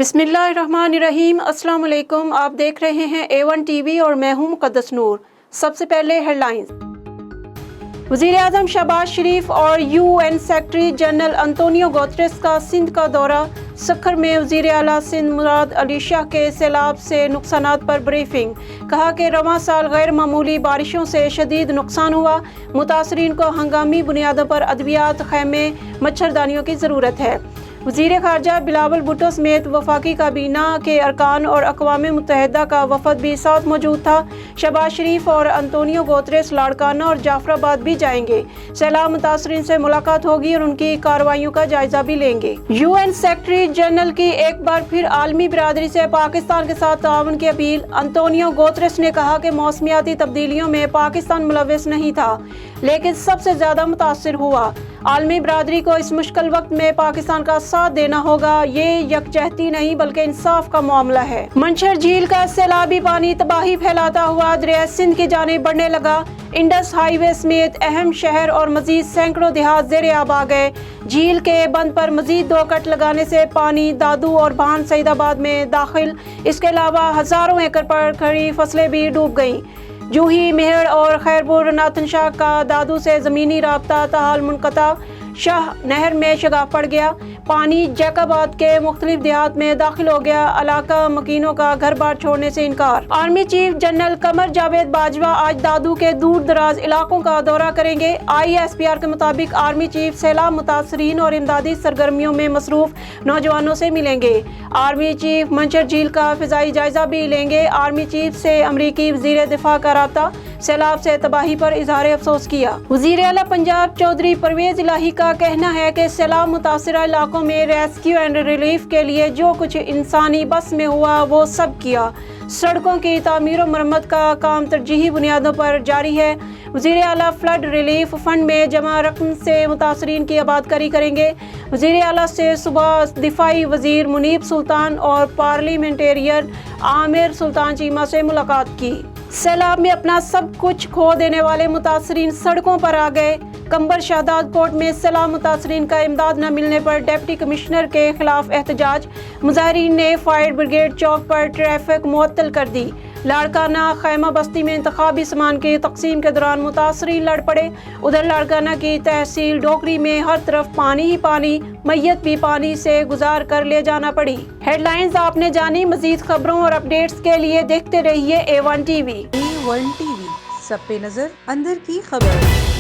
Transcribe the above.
बिस्मिल्लाहिर्रहमानिर्रहीम। अस्सलाम वालेकुम। आप देख रहे हैं A1 TV और मैं हूं मुक़द्दस नूर। सबसे पहले हेडलाइंस। वज़ीर आज़म शहबाज शरीफ और UN secretary general Antonio Guterres का सिंध का दौरा। सक्खर में वज़ीर आला सिंध मुराद अली शाह के सैलाब से नुकसानात पर ब्रीफिंग। कहा कि रवां साल गैर मामूली बारिशों से शदीद नुकसान हुआ। मुतासरीन को हंगामी बुनियादों पर अद्वियात, खैमे, मच्छरदानियों की ज़रूरत है। वज़ीर ख़ारजा बिलावल भुट्टो समेत वफाकी काबीना के अरकान और अक़वाम मुत्तहिदा का वफ़द भी साथ मौजूद था। शहबाज शरीफ और अंतोनियो गुतेरेस लाड़काना और जाफराबाद भी जाएंगे। सैलाब मुतासरीन से मुलाकात होगी और उनकी कार्रवाइयों का जायजा भी लेंगे। UN सेक्रेटरी जनरल की एक बार फिर आलमी बिरादरी से पाकिस्तान के साथ ताउन की अपील। अंतोनियो गुतेरेस ने कहा कि मौसमियाती तब्दीलियों में पाकिस्तान मुलव्वस नहीं था, लेकिन सबसे ज़्यादा मुतासिर हुआ। आलमी बिरादरी को इस मुश्किल वक्त में पाकिस्तान का साथ देना होगा। ये यकजहती नहीं बल्कि इंसाफ का मामला है। मंशर झील का सैलाबी पानी तबाही फैलाता हुआ दरिया सिंध की जानिब बढ़ने लगा। इंडस हाईवे समेत अहम शहर और मजीद सैकड़ों देहात ज़ेर-ए-आब आ गए। झील के बंद पर मजीद 2 कट लगाने से पानी दादू और भान सईदाबाद में दाखिल। इसके अलावा हज़ारों एकड़ पर खड़ी फसलें भी डूब गईं। जूही, मेहड़ और खैरपुर नातनशाह का दादू से ज़मीनी राब्ता ताहाल मुनक़ता। शाह नहर में शगाफ पड़ गया। पानी जैकाबाद के मुख्तलिफ देहात में दाखिल हो गया। इलाका मकीनों का घर बार छोड़ने से इनकार। Army chief general Qamar Javed Bajwa आज दादू के दूर दराज इलाकों का दौरा करेंगे। ISPR के मुताबिक आर्मी चीफ सैलाब मुतासरीन और इमदादी सरगर्मियों में मसरूफ नौजवानों से मिलेंगे। आर्मी चीफ मंशर झील का फिजाई जायजा भी लेंगे। आर्मी चीफ से अमरीकी वज़ीर दिफा का राब्ता। सैलाब से तबाही पर इजहार अफसोस किया। वज़ीर आला पंजाब चौधरी परवेज इलाही का कहना है कि सैलाब मुतासिरा इलाकों में रेस्क्यू एंड रिलीफ के लिए जो कुछ इंसानी बस में हुआ वो सब किया। सड़कों की तामीर और मरम्मत का काम तरजीही बुनियादों पर जारी है। वज़ीर आला फ्लड रिलीफ फंड में जमा रकम से मुतासरीन की आबादकारी करेंगे। वज़ीर आला से सुबह दिफाई वज़ीर मुनीब सुल्तान और पार्लियामेंटेरियन आमिर सुल्तान चीमा से मुलाकात की। सैलाब में अपना सब कुछ खो देने वाले मुतासरीन सड़कों पर आ गए। कंबर शहदाद कोर्ट में सैलाब मुतासरीन का इमदाद न मिलने पर डिप्टी कमिश्नर के खिलाफ एहतजाज। मुजाहिरीन ने फायर ब्रिगेड चौक पर ट्रैफिक मुअत्तल कर दी। लाड़काना खैमा बस्ती में इंतखाबी सामान की तकसीम के दौरान मुतासरीन लड़ पड़े। उधर लाड़काना की तहसील डोगरी में हर तरफ पानी ही पानी, मैयत भी पानी से गुजार कर ले जाना पड़ी। हेडलाइंस आपने जानी। मजीद खबरों और अपडेट्स के लिए देखते रहिए A1 TV। A1 TV, सब पे नजर, अंदर की खबर।